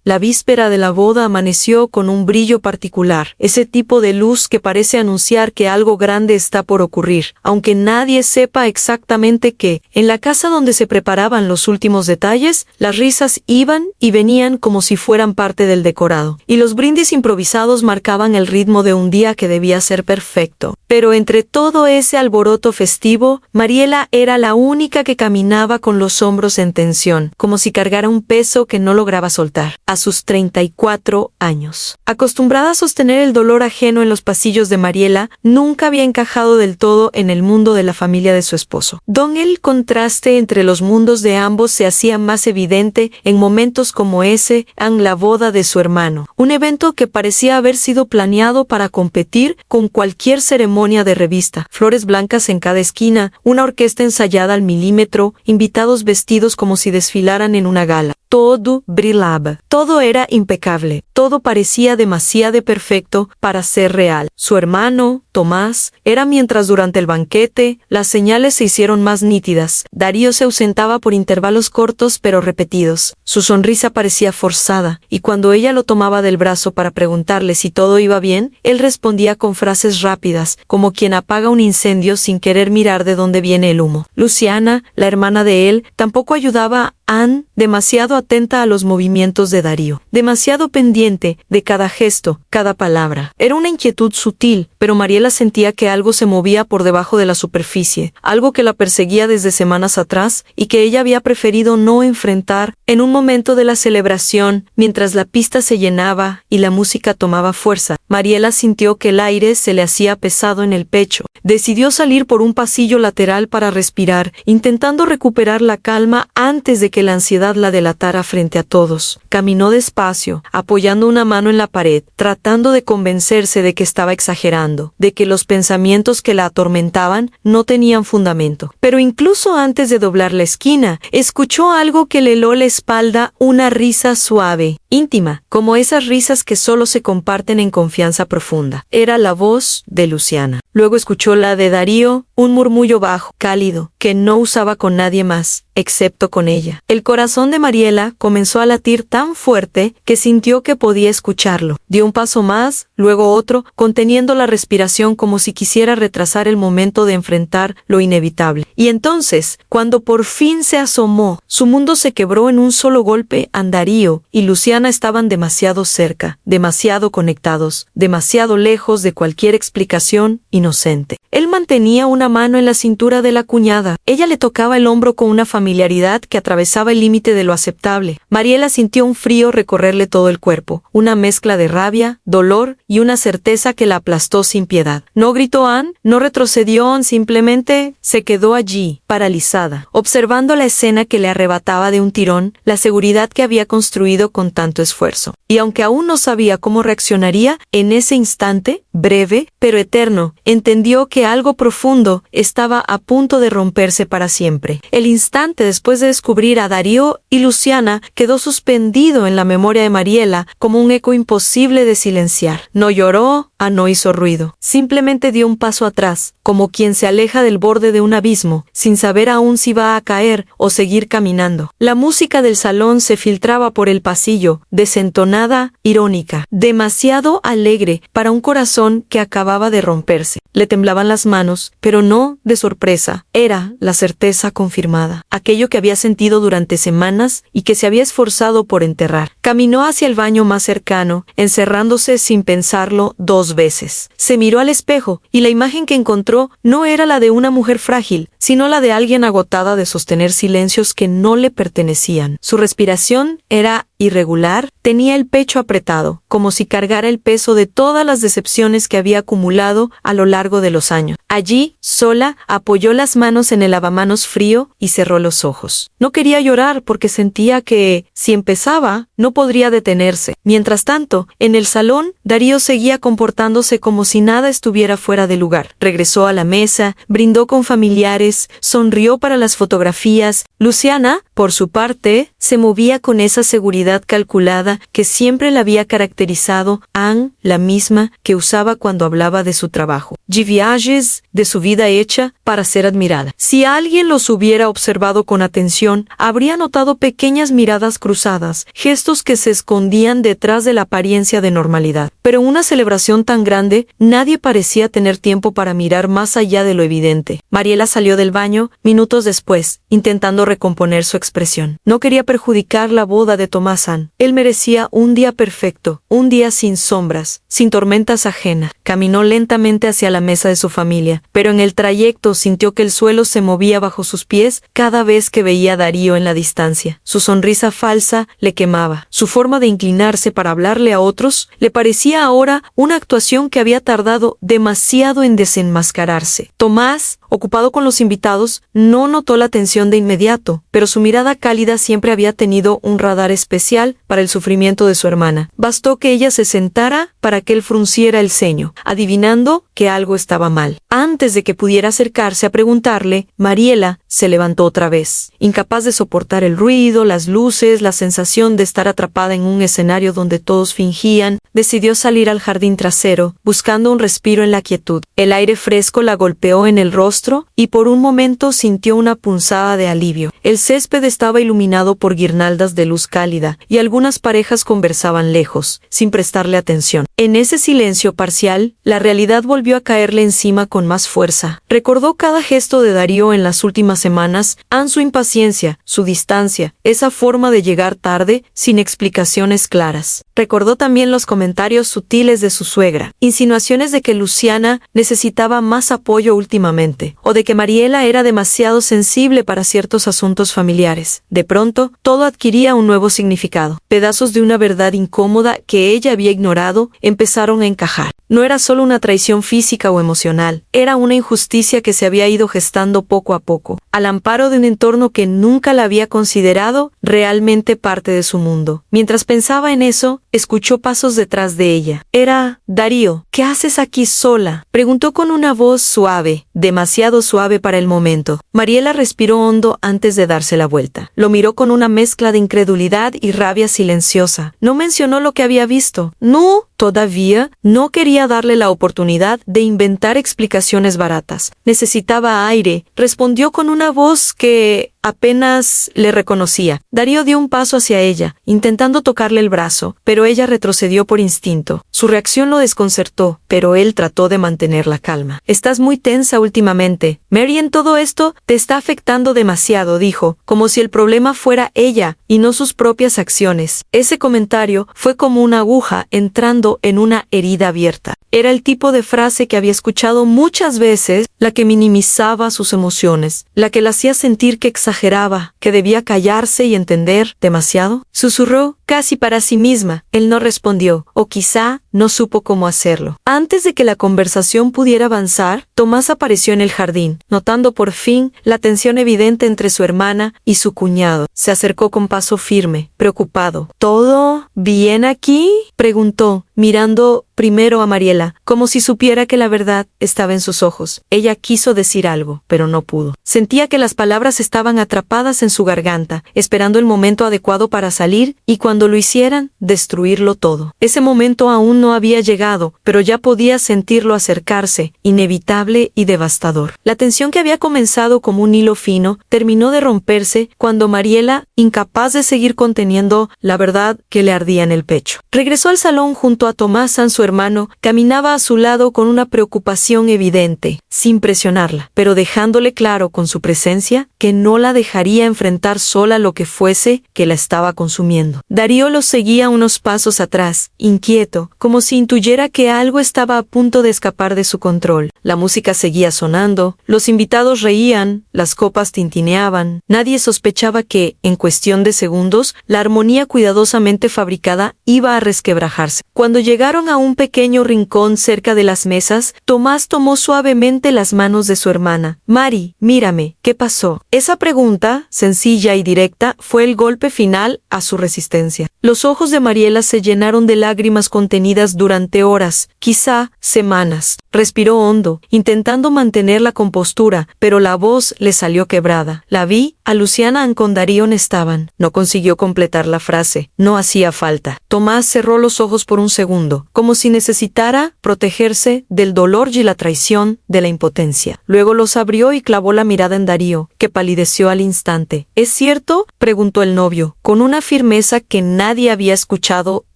La víspera de la boda amaneció con un brillo particular, ese tipo de luz que parece anunciar que algo grande está por ocurrir, aunque nadie sepa exactamente qué. En la casa donde se preparaban los últimos detalles, las risas iban y venían como si fueran parte del decorado, y los brindis improvisados marcaban el ritmo de un día que debía ser perfecto. Pero entre todo ese alboroto festivo, Mariela era la única que caminaba con los hombros en tensión, como si cargara un peso que no lograba soltar. A sus 34 años. Acostumbrada a sostener el dolor ajeno en los pasillos de Mariela, nunca había encajado del todo en el mundo de la familia de su esposo. El contraste entre los mundos de ambos se hacía más evidente en momentos como ese, en la boda de su hermano, un evento que parecía haber sido planeado para competir con cualquier ceremonia de revista. Flores blancas en cada esquina, una orquesta ensayada al milímetro, invitados vestidos como si desfilaran en una gala. Todo brillaba, todo era impecable, todo parecía demasiado perfecto para ser real. Su hermano, Tomás, era mientras durante el banquete las señales se hicieron más nítidas. Darío se ausentaba por intervalos cortos pero repetidos. Su sonrisa parecía forzada, y cuando ella lo tomaba del brazo para preguntarle si todo iba bien, él respondía con frases rápidas, como quien apaga un incendio sin querer mirar de dónde viene el humo. Luciana, la hermana de él, tampoco ayudaba a Anne, demasiado atenta a los movimientos de Darío, demasiado pendiente de cada gesto, cada palabra. Era una inquietud sutil, pero Mariela sentía que algo se movía por debajo de la superficie, algo que la perseguía desde semanas atrás y que ella había preferido no enfrentar. En un momento de la celebración, mientras la pista se llenaba y la música tomaba fuerza, Mariela sintió que el aire se le hacía pesado en el pecho. Decidió salir por un pasillo lateral para respirar, intentando recuperar la calma antes de que la ansiedad la delatara frente a todos. Caminó despacio, apoyando una mano en la pared, tratando de convencerse de que estaba exagerando, de que los pensamientos que la atormentaban no tenían fundamento. Pero incluso antes de doblar la esquina, escuchó algo que le heló la espalda, una risa suave, íntima, como esas risas que solo se comparten en confianza profunda. Era la voz de Luciana. Luego escuchó la de Darío, un murmullo bajo, cálido, que no usaba con nadie más, excepto con ella. El corazón de Mariela comenzó a latir tan fuerte que sintió que podía escucharlo. Dio un paso más, luego otro, conteniendo la respiración como si quisiera retrasar el momento de enfrentar lo inevitable. Y entonces, cuando por fin se asomó, su mundo se quebró en un solo golpe. Darío y Luciana estaban demasiado cerca, demasiado conectados, demasiado lejos de cualquier explicación inocente. Él mantenía una mano en la cintura de la cuñada. Ella le tocaba el hombro con una familiaridad que atravesaba el límite de lo aceptable. Mariela sintió un frío recorrerle todo el cuerpo, una mezcla de rabia, dolor y una certeza que la aplastó sin piedad. No gritó Anne, no retrocedió, simplemente se quedó allí, paralizada, observando la escena que le arrebataba de un tirón la seguridad que había construido con tanto esfuerzo. Y aunque aún no sabía cómo reaccionaría, en ese instante, breve pero eterno, entendió que algo profundo estaba a punto de romperse para siempre. El instante después de descubrir a Darío y Luciana quedó suspendido en la memoria de Mariela como un eco imposible de silenciar. No lloró, no hizo ruido. Simplemente dio un paso atrás, como quien se aleja del borde de un abismo, sin saber aún si va a caer o seguir caminando. La música del salón se filtraba por el pasillo, desentonada, irónica, demasiado alegre para un corazón que acababa de romperse. Le temblaban las manos, pero no de sorpresa. Era la certeza confirmada, aquello que había sentido durante semanas y que se había esforzado por enterrar. Caminó hacia el baño más cercano, encerrándose sin pensarlo 2 veces. Se miró al espejo, y la imagen que encontró no era la de una mujer frágil, sino la de alguien agotada de sostener silencios que no le pertenecían. Su respiración era irregular, tenía el pecho apretado, como si cargara el peso de todas las decepciones que había acumulado a lo largo de los años. Allí, sola, apoyó las manos en el lavamanos frío y cerró los ojos. No quería llorar porque sentía que, si empezaba, no podría detenerse. Mientras tanto, en el salón, Darío seguía comportándose como si nada estuviera fuera de lugar. Regresó a la mesa, brindó con familiares, sonrió para las fotografías. Luciana, por su parte, se movía con esa seguridad serenidad calculada que siempre la había caracterizado, Anne, la misma que usaba cuando hablaba de su trabajo. Viajes, de su vida hecha para ser admirada. Si alguien los hubiera observado con atención, habría notado pequeñas miradas cruzadas, gestos que se escondían detrás de la apariencia de normalidad. Pero en una celebración tan grande, nadie parecía tener tiempo para mirar más allá de lo evidente. Mariela salió del baño minutos después, intentando recomponer su expresión. No quería perjudicar la boda de Thomas Ann. Él merecía un día perfecto, un día sin sombras, sin tormentas ajenas. Caminó lentamente hacia la mesa de su familia, pero en el trayecto sintió que el suelo se movía bajo sus pies cada vez que veía a Darío en la distancia. Su sonrisa falsa le quemaba. Su forma de inclinarse para hablarle a otros le parecía ahora una actuación que había tardado demasiado en desenmascararse. Tomás, ocupado con los invitados, no notó la tensión de inmediato, pero su mirada cálida siempre había tenido un radar especial para el sufrimiento de su hermana. Bastó que ella se sentara para que él frunciera el ceño, adivinando que algo estaba mal. Antes de que pudiera acercarse a preguntarle, Mariela se levantó otra vez, incapaz de soportar el ruido, las luces, la sensación de estar atrapada en un escenario donde todos fingían. Decidió salir al jardín trasero, buscando un respiro en la quietud. El aire fresco la golpeó en el rostro y por un momento sintió una punzada de alivio. El césped estaba iluminado por guirnaldas de luz cálida y algunas parejas conversaban lejos, sin prestarle atención. En ese silencio parcial, la realidad volvió a caerle encima con más fuerza. Recordó cada gesto de Darío en las últimas semanas, su impaciencia, su distancia, esa forma de llegar tarde sin explicaciones claras. Recordó también los comentarios sutiles de su suegra, insinuaciones de que Luciana necesitaba más apoyo últimamente, o de que Mariela era demasiado sensible para ciertos asuntos familiares. De pronto, todo adquiría un nuevo significado. Pedazos de una verdad incómoda que ella había ignorado empezaron a encajar. No era solo una traición física o emocional, era una injusticia que se había ido gestando poco a poco, al amparo de un entorno que nunca la había considerado realmente parte de su mundo. Mientras pensaba en eso, escuchó pasos detrás de ella. Era Darío. ¿Qué haces aquí sola?, preguntó con una voz suave, demasiado suave para el momento. Mariela respiró hondo antes de darse la vuelta. Lo miró con una mezcla de incredulidad y rabia silenciosa. No mencionó lo que había visto. No. Todavía no quería darle la oportunidad de inventar explicaciones baratas. Necesitaba aire, respondió con una voz que apenas le reconocía. Darío dio un paso hacia ella, intentando tocarle el brazo, pero ella retrocedió por instinto. Su reacción lo desconcertó, pero él trató de mantener la calma. Estás muy tensa últimamente. Mary, en todo esto te está afectando demasiado, dijo, como si el problema fuera ella y no sus propias acciones. Ese comentario fue como una aguja entrando en una herida abierta. Era el tipo de frase que había escuchado muchas veces, la que minimizaba sus emociones, la que la hacía sentir que exageraba, que debía callarse y entender demasiado. Susurró casi para sí misma. Él no respondió, o quizá no supo cómo hacerlo. Antes de que la conversación pudiera avanzar, Tomás apareció en el jardín, notando por fin la tensión evidente entre su hermana y su cuñado. Se acercó con paso firme, preocupado. ¿Todo bien aquí?, preguntó, mirando primero a Mariela, como si supiera que la verdad estaba en sus ojos. Ella quiso decir algo, pero no pudo. Sentía que las palabras estaban atrapadas en su garganta, esperando el momento adecuado para salir y cuando lo hicieran, destruirlo todo. Ese momento aún no había llegado, pero ya podía sentirlo acercarse, inevitable y devastador. La tensión que había comenzado como un hilo fino terminó de romperse cuando Mariela, incapaz de seguir conteniendo la verdad que le ardía en el pecho, regresó al salón junto a Tomás, su hermano, caminaba a su lado con una preocupación evidente, sin presionarla, pero dejándole claro con su presencia que no la dejaría enfrentar sola lo que fuese que la estaba consumiendo. Darío los seguía unos pasos atrás, inquieto, como si intuyera que algo estaba a punto de escapar de su control. La música seguía sonando, los invitados reían, las copas tintineaban. Nadie sospechaba que, en cuestión de segundos, la armonía cuidadosamente fabricada iba a resquebrajarse. Cuando Cuando llegaron a un pequeño rincón cerca de las mesas, Tomás tomó suavemente las manos de su hermana. Mari, mírame, ¿qué pasó? Esa pregunta, sencilla y directa, fue el golpe final a su resistencia. Los ojos de Mariela se llenaron de lágrimas contenidas durante horas, quizá semanas. Respiró hondo, intentando mantener la compostura, pero la voz le salió quebrada. La vi, a Luciana con Darío estaban. No consiguió completar la frase. No hacía falta. Tomás cerró los ojos por un segundo, como si necesitara protegerse del dolor y la traición de la impotencia. Luego los abrió y clavó la mirada en Darío, que palideció al instante. ¿Es cierto?, preguntó el novio, con una firmeza que nadie había escuchado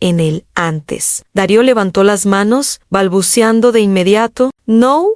en él antes. Darío levantó las manos, balbuceando de inmediato. No.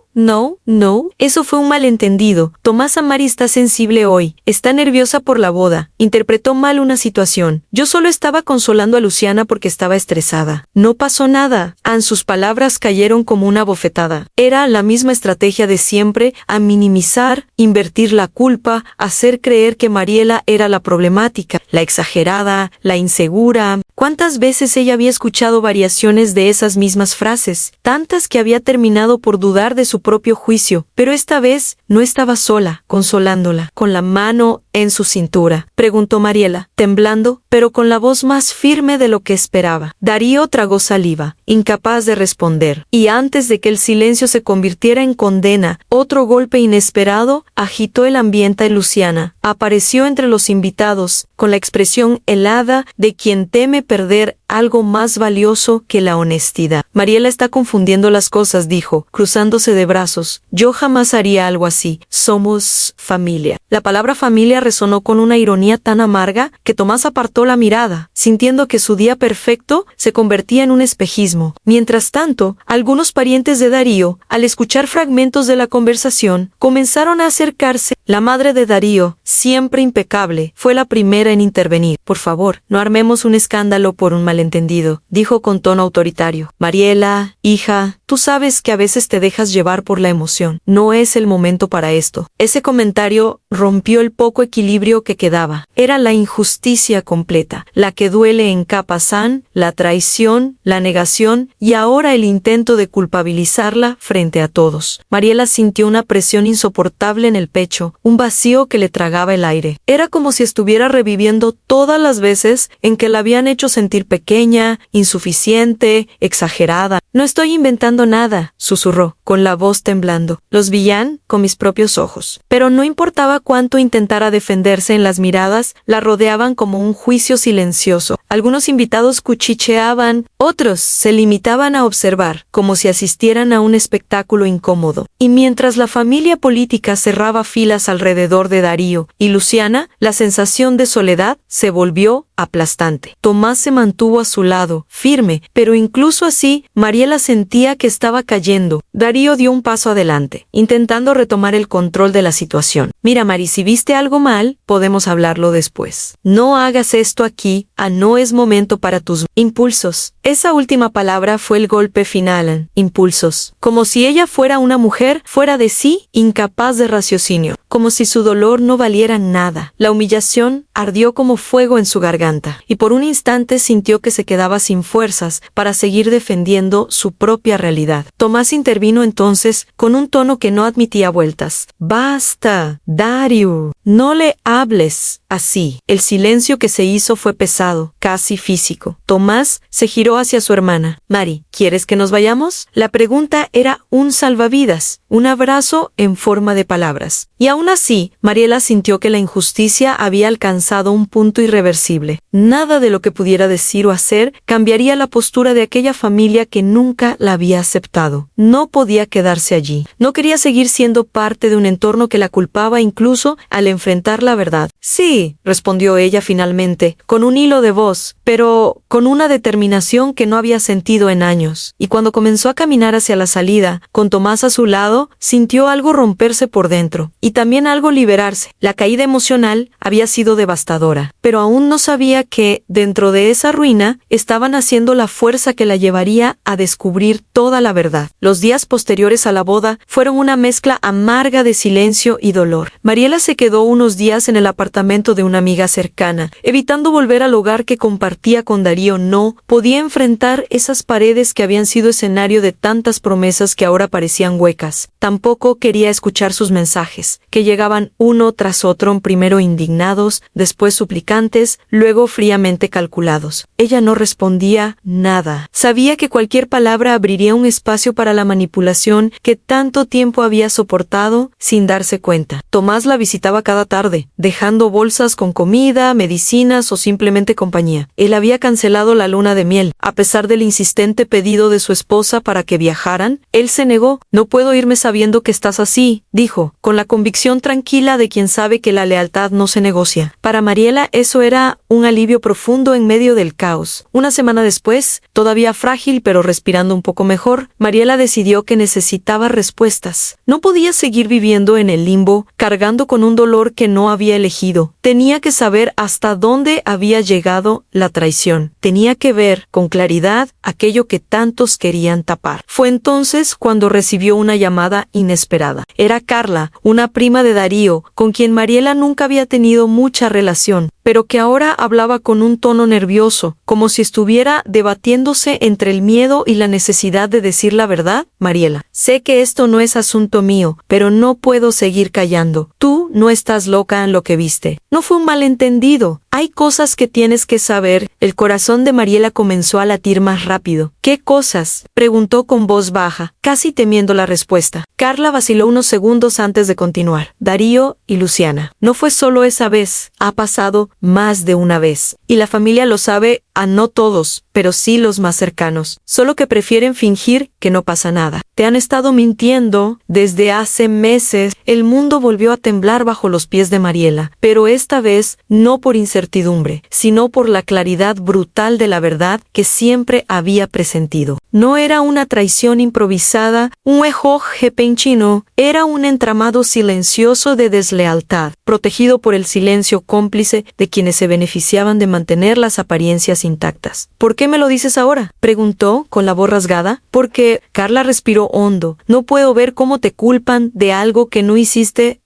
Eso fue un malentendido. Tomás Amari está sensible hoy. Está nerviosa por la boda. Interpretó mal una situación. Yo solo estaba consolando a Luciana porque estaba estresada. No pasó nada. Sus palabras cayeron como una bofetada. Era la misma estrategia de siempre, a minimizar, invertir la culpa, hacer creer que Mariela era la problemática, la exagerada, la insegura. ¿Cuántas veces ella había escuchado variaciones de esas mismas frases? Tantas que había terminado por dudar de su propio juicio, pero esta vez no estaba sola, consolándola, con la mano en su cintura. Preguntó Mariela, temblando, pero con la voz más firme de lo que esperaba. Darío tragó saliva, incapaz de responder, y antes de que el silencio se convirtiera en condena, otro golpe inesperado agitó el ambiente. Luciana apareció entre los invitados, con la expresión helada de quien teme perder algo más valioso que la honestidad. Mariela está confundiendo las cosas, dijo, cruzándose de brazos. Yo jamás haría algo así. Somos familia. La palabra familia resonó con una ironía tan amarga que Tomás apartó la mirada, sintiendo que su día perfecto se convertía en un espejismo. Mientras tanto, algunos parientes de Darío, al escuchar fragmentos de la conversación, comenzaron a acercarse. La madre de Darío, siempre impecable, fue la primera en intervenir. Por favor, no armemos un escándalo por un malentendido, dijo con tono autoritario. Mariela, hija, tú sabes que a veces te dejas llevar por la emoción. No es el momento para esto. Ese comentario rompió el poco equilibrio que quedaba. Era la injusticia completa, la que duele en Capazán, la traición, la negación y ahora el intento de culpabilizarla frente a todos. Mariela sintió una presión insoportable en el pecho, un vacío que le tragaba el aire. Era como si estuviera reviviendo todas las veces en que la habían hecho sentir pequeña, insuficiente, exagerada. No estoy inventando nada, susurró, con la voz temblando. Los vi con mis propios ojos. Pero no importaba cuánto intentara defenderse, en las miradas la rodeaban como un juicio silencioso. Algunos invitados cuchicheaban, otros se limitaban a observar, como si asistieran a un espectáculo incómodo. Y mientras la familia política cerraba filas alrededor de Darío y Luciana, la sensación de soledad se volvió aplastante. Tomás se mantuvo a su lado, firme, pero incluso así, Mariela sentía que estaba cayendo. Darío dio un paso adelante, intentando retomar el control de la situación. Mira, Mari, si viste algo mal, podemos hablarlo después. No hagas esto aquí, no es momento para tus impulsos. Esa última palabra fue el golpe final. Impulsos. Como si ella fuera una mujer fuera de sí, incapaz de raciocinio. Como si su dolor no valiera nada. La humillación ardió como fuego en su garganta, y por un instante sintió que se quedaba sin fuerzas para seguir defendiendo su propia realidad. Tomás intervino entonces con un tono que no admitía vueltas. Basta, Darío, no le hables así. El silencio que se hizo fue pesado, casi físico. Tomás se giró hacia su hermana. Mari, ¿quieres que nos vayamos? La pregunta era un salvavidas, un abrazo en forma de palabras. Y aún así, Mariela sintió que la injusticia había alcanzado un punto irreversible. Nada de lo que pudiera decir o hacer cambiaría la postura de aquella familia que nunca la había aceptado. No podía quedarse allí. No quería seguir siendo parte de un entorno que la culpaba incluso al enfrentar la verdad. Sí, respondió ella finalmente, con un hilo de voz, pero con una determinación que no había sentido en años. Y cuando comenzó a caminar hacia la salida, con Tomás a su lado, sintió algo romperse por dentro. Y también también algo liberarse. La caída emocional había sido devastadora, pero aún no sabía que, dentro de esa ruina, estaban haciendo la fuerza que la llevaría a descubrir toda la verdad. Los días posteriores a la boda fueron una mezcla amarga de silencio y dolor. Mariela se quedó unos días en el apartamento de una amiga cercana, evitando volver al hogar que compartía con Darío. No podía enfrentar esas paredes que habían sido escenario de tantas promesas que ahora parecían huecas. Tampoco quería escuchar sus mensajes, que llegaban uno tras otro, primero indignados, después suplicantes, luego fríamente calculados. Ella no respondía nada. Sabía que cualquier palabra abriría un espacio para la manipulación que tanto tiempo había soportado sin darse cuenta. Tomás la visitaba cada tarde, dejando bolsas con comida, medicinas o simplemente compañía. Él había cancelado la luna de miel. A pesar del insistente pedido de su esposa para que viajaran, él se negó. «No puedo irme sabiendo que estás así», dijo, con la convicción tranquila de quien sabe que la lealtad no se negocia. Para Mariela eso era un alivio profundo en medio del caos. Una semana después, todavía frágil pero respirando un poco mejor, Mariela decidió que necesitaba respuestas. No podía seguir viviendo en el limbo, cargando con un dolor que no había elegido. Tenía que saber hasta dónde había llegado la traición. Tenía que ver con claridad aquello que tantos querían tapar. Fue entonces cuando recibió una llamada inesperada. Era Carla, una prima de Darío, con quien Mariela nunca había tenido mucha relación, pero que ahora hablaba con un tono nervioso, como si estuviera debatiéndose entre el miedo y la necesidad de decir la verdad. «Mariela, sé que esto no es asunto mío, pero no puedo seguir callando. Tú no estás loca en lo que viste. No fue un malentendido. Hay cosas que tienes que saber». El corazón de Mariela comenzó a latir más rápido. «¿Qué cosas?», preguntó con voz baja, casi temiendo la respuesta. Carla vaciló unos segundos antes de continuar. «Darío y Luciana. No fue solo esa vez. Ha pasado más de una vez. Y la familia lo sabe, a no todos, pero sí los más cercanos. Solo que prefieren fingir que no pasa nada. Te han estado mintiendo desde hace meses». El mundo volvió a temblar bajo los pies de Mariela, pero esta vez no por incertidumbre, sino por la claridad brutal de la verdad que siempre había presentido. No era una traición improvisada, un huejo repenchino, era un entramado silencioso de deslealtad, protegido por el silencio cómplice de quienes se beneficiaban de mantener las apariencias intactas. «¿Por qué me lo dices ahora?», preguntó con la voz rasgada. «Porque», Carla respiró hondo, «no puedo ver cómo te culpan de algo que no hiciste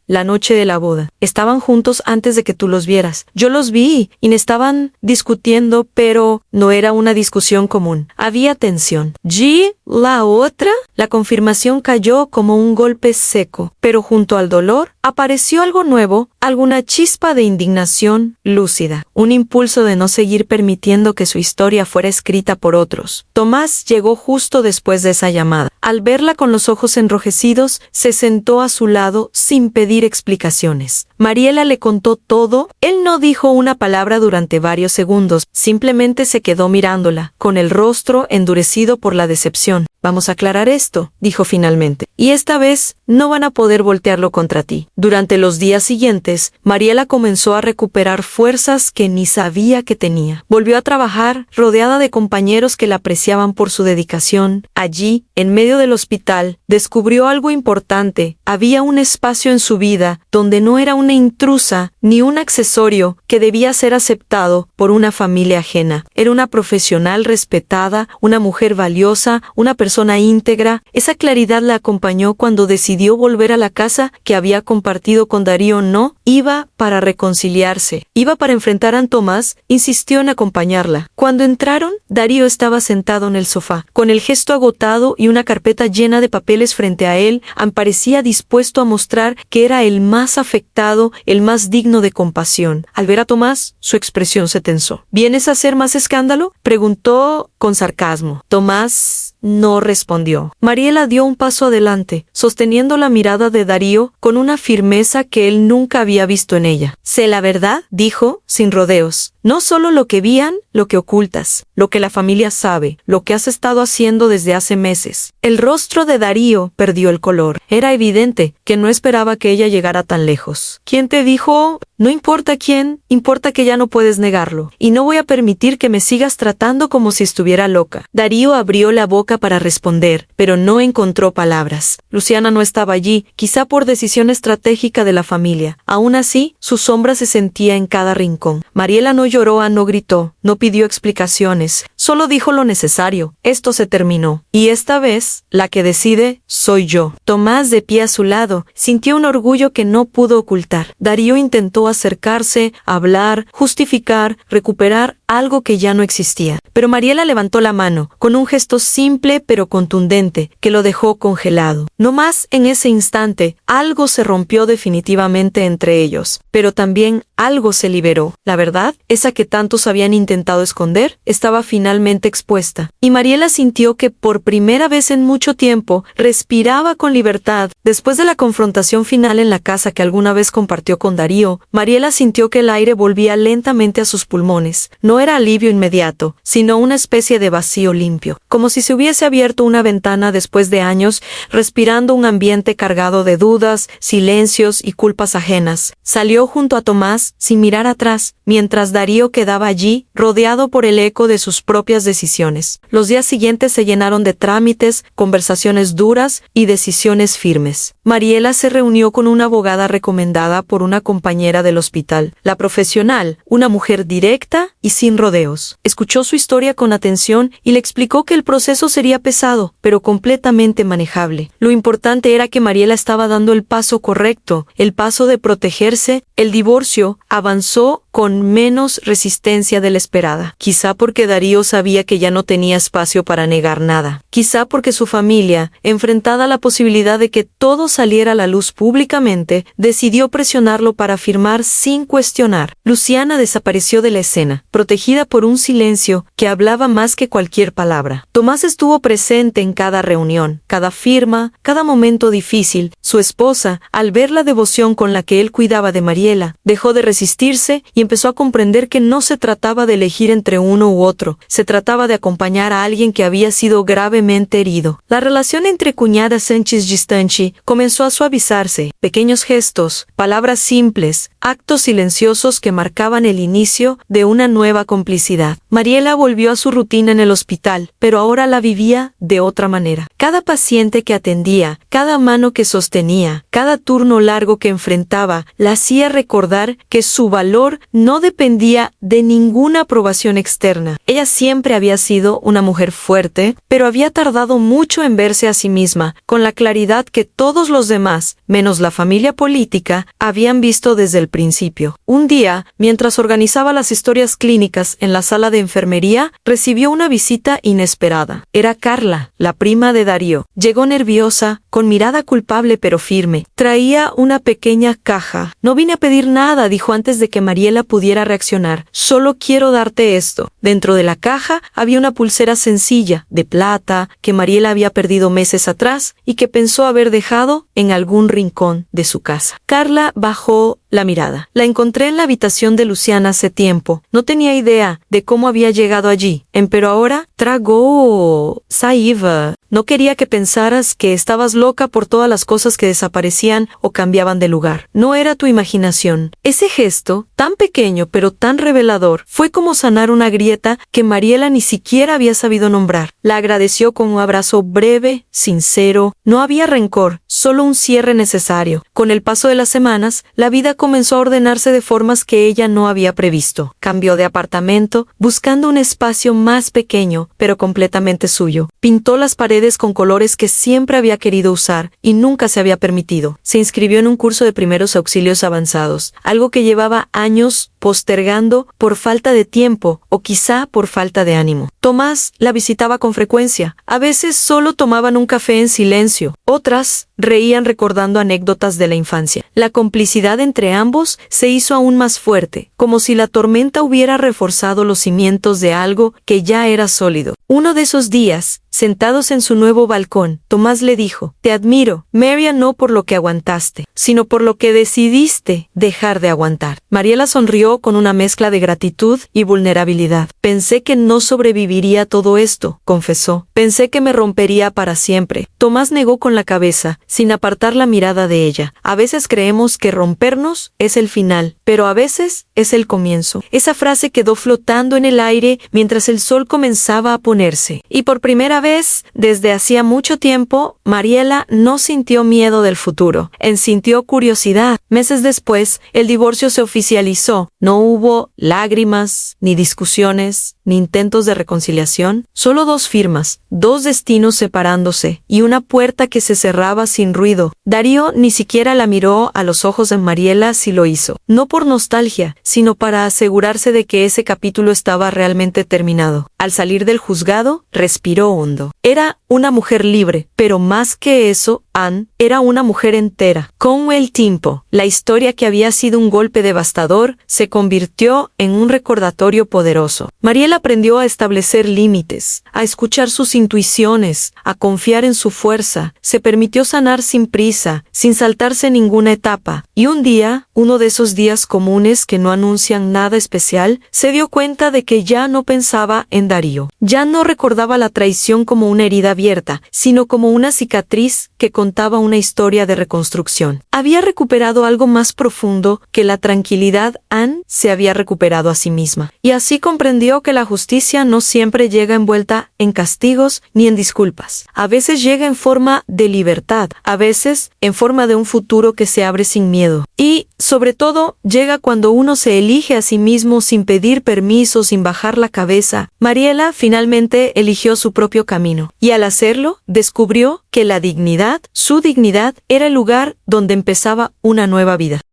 la noche de la boda. Estaban juntos antes de que tú los vieras. Yo los vi y estaban discutiendo, pero no era una discusión común. Había tensión». «¿Y la otra?». La confirmación cayó como un golpe seco, pero junto al dolor apareció algo nuevo, alguna chispa de indignación lúcida, un impulso de no seguir permitiendo que su historia fuera escrita por otros. Tomás llegó justo después de esa llamada. Al verla con los ojos enrojecidos, se sentó a su lado sin pedir explicaciones. Mariela le contó todo. Él no dijo una palabra durante varios segundos, simplemente se quedó mirándola, con el rostro endurecido por la decepción. «Vamos a aclarar esto», dijo finalmente, «y esta vez no van a poder voltearlo contra ti». Durante los días siguientes, Mariela comenzó a recuperar fuerzas que ni sabía que tenía. Volvió a trabajar, rodeada de compañeros que la apreciaban por su dedicación. Allí, en medio del hospital, descubrió algo importante. Había un espacio en su vida donde no era una intrusa ni un accesorio que debía ser aceptado por una familia ajena. Era una profesional respetada, una mujer valiosa, una persona íntegra. Esa claridad la acompañó cuando decidió volver a la casa que había compartido con Darío. No iba para reconciliarse, iba para enfrentar a Tomás. Insistió en acompañarla. Cuando entraron, Darío estaba sentado en el sofá, con el gesto agotado y una carpeta llena de papeles frente a él. Parecía dispuesto a mostrar que era el más afectado, el más digno de compasión. Al ver a Tomás, su expresión se tensó. «¿Vienes a hacer más escándalo?», preguntó con sarcasmo. Tomás no respondió. Mariela dio un paso adelante, sosteniendo la mirada de Darío con una firmeza que él nunca había visto en ella. «Sé la verdad», dijo, sin rodeos. No solo lo que vían, lo que ocultas, lo que la familia sabe, lo que has estado haciendo desde hace meses. El rostro de Darío perdió el color. Era evidente que no esperaba que ella llegara tan lejos. ¿Quién te dijo? No importa quién, importa que ya no puedes negarlo. Y no voy a permitir que me sigas tratando como si estuviera loca. Darío abrió la boca para responder, pero no encontró palabras. Luciana no estaba allí, quizá por decisión estratégica de la familia. Aún así, su sombra se sentía en cada rincón. Mariela no lloró, no gritó, no pidió explicaciones, solo dijo lo necesario. Esto se terminó. Y esta vez, la que decide, soy yo. Tomás, de pie a su lado, sintió un orgullo que no pudo ocultar. Darío intentó acercarse, hablar, justificar, recuperar algo que ya no existía. Pero Mariela levantó la mano, con un gesto simple pero contundente, que lo dejó congelado. No más en ese instante, algo se rompió definitivamente entre ellos, pero también algo se liberó. La verdad, esa que tantos habían intentado esconder, estaba finalmente expuesta. Y Mariela sintió que por primera vez en mucho tiempo, respiraba con libertad. Después de la confrontación final en la casa que alguna vez compartió con Darío, Mariela sintió que el aire volvía lentamente a sus pulmones. No era alivio inmediato, sino una especie de vacío limpio, como si se hubiese abierto una ventana después de años, respirando un ambiente cargado de dudas, silencios y culpas ajenas. Salió junto a Tomás, sin mirar atrás, mientras Darío quedaba allí, rodeado por el eco de sus propias decisiones. Los días siguientes se llenaron de trámites, conversaciones duras y decisiones firmes. Mariela se reunió con una abogada recomendada por una compañera del hospital, la profesional, una mujer directa y sin rodeos. Escuchó su historia con atención y le explicó que el proceso sería pesado, pero completamente manejable. Lo importante era que Mariela estaba dando el paso correcto, el paso de protegerse. El divorcio avanzó con menos resistencia de la esperada. Quizá porque Darío sabía que ya no tenía espacio para negar nada. Quizá porque su familia, enfrentada a la posibilidad de que todo saliera a la luz públicamente, decidió presionarlo para firmar sin cuestionar. Luciana desapareció de la escena, protegida por un silencio que hablaba más que cualquier palabra. Tomás estuvo presente en cada reunión, cada firma, cada momento difícil. Su esposa, al ver la devoción con la que él cuidaba de Mariela, dejó de resistirse y empezó a comprender que no se trataba de elegir entre uno u otro, se trataba de acompañar a alguien que había sido gravemente herido. La relación entre cuñadas Sánchez Gistanchi comenzó a suavizarse. Pequeños gestos, palabras simples, actos silenciosos que marcaban el inicio de una nueva complicidad. Mariela volvió a su rutina en el hospital, pero ahora la vivía de otra manera. Cada paciente que atendía, cada mano que sostenía, cada turno largo que enfrentaba, la hacía recordar que su valor no dependía de ninguna aprobación externa. Ella siempre había sido una mujer fuerte, pero había tardado mucho en verse a sí misma, con la claridad que todos los demás, menos la familia política, habían visto desde el principio. Un día, mientras organizaba las historias clínicas en la sala de enfermería, recibió una visita inesperada. Era Carla, la prima de Darío. Llegó nerviosa, con mirada culpable pero firme. Traía una pequeña caja. No vine a pedir nada, dijo antes de que Mariela pudiera reaccionar. Solo quiero darte esto. Dentro de la caja había una pulsera sencilla, de plata, que Mariela había perdido meses atrás y que pensó haber dejado en algún rincón de su casa. Carla bajó la mirada. La encontré en la habitación de Luciana hace tiempo. No tenía idea de cómo había llegado allí. Pero ahora tragó saliva. No quería que pensaras que estabas loca por todas las cosas que desaparecían o cambiaban de lugar. No era tu imaginación. Ese gesto, tan pequeño pero tan revelador, fue como sanar una grieta que Mariela ni siquiera había sabido nombrar. La agradeció con un abrazo breve, sincero. No había rencor, solo un cierre necesario. Con el paso de las semanas, la vida comenzó a ordenarse de formas que ella no había previsto. Cambió de apartamento, buscando un espacio más pequeño, pero completamente suyo. Pintó las paredes con colores que siempre había querido usar y nunca se había permitido. Se inscribió en un curso de primeros auxilios avanzados, algo que llevaba años postergando por falta de tiempo o quizá por falta de ánimo. Tomás la visitaba con frecuencia. A veces solo tomaban un café en silencio. Otras reían recordando anécdotas de la infancia. La complicidad entre ambos se hizo aún más fuerte, como si la tormenta hubiera reforzado los cimientos de algo que ya era sólido. Uno de esos días, sentados en su nuevo balcón, Tomás le dijo: «Te admiro, Marian, no por lo que aguantaste, sino por lo que decidiste dejar de aguantar». Mariela sonrió con una mezcla de gratitud y vulnerabilidad. «Pensé que no sobreviviría todo esto», confesó. «Pensé que me rompería para siempre». Tomás negó con la cabeza, sin apartar la mirada de ella. A veces creemos que rompernos es el final, pero a veces es el comienzo. Esa frase quedó flotando en el aire mientras el sol comenzaba a ponerse. Y por primera vez, desde hacía mucho tiempo, Mariela no sintió miedo del futuro. Sintió curiosidad. Meses después, el divorcio se oficializó. No hubo lágrimas, ni discusiones, ni intentos de reconciliación. Solo 2 firmas, 2 destinos separándose, y una puerta que se cerraba sin ruido. Darío ni siquiera la miró a los ojos de Mariela si lo hizo. No por nostalgia, sino para asegurarse de que ese capítulo estaba realmente terminado. Al salir del juzgado, respiró hondo. Era una mujer libre, pero más que eso, Anne era una mujer entera. Con el tiempo, la historia que había sido un golpe devastador se convirtió en un recordatorio poderoso. Mariela aprendió a establecer límites, a escuchar sus intuiciones, a confiar en su fuerza. Se permitió sanar sin prisa, sin saltarse ninguna etapa. Y un día, uno de esos días comunes que no anuncian nada especial, se dio cuenta de que ya no pensaba en Darío. Ya no recordaba la traición como una herida abierta, sino como una cicatriz que contaba una historia de reconstrucción. Había recuperado algo más profundo que la tranquilidad. Anne se había recuperado a sí misma. Y así comprendió que la justicia no siempre llega envuelta en castigos ni en disculpas. A veces llega en forma de libertad, a veces en forma de un futuro que se abre sin miedo. Y, sobre todo, llega cuando uno se elige a sí mismo sin pedir permiso, sin bajar la cabeza. Mariela finalmente eligió su propio camino. Y al hacerlo, descubrió que la dignidad, su dignidad, era el lugar donde empezaba una nueva vida.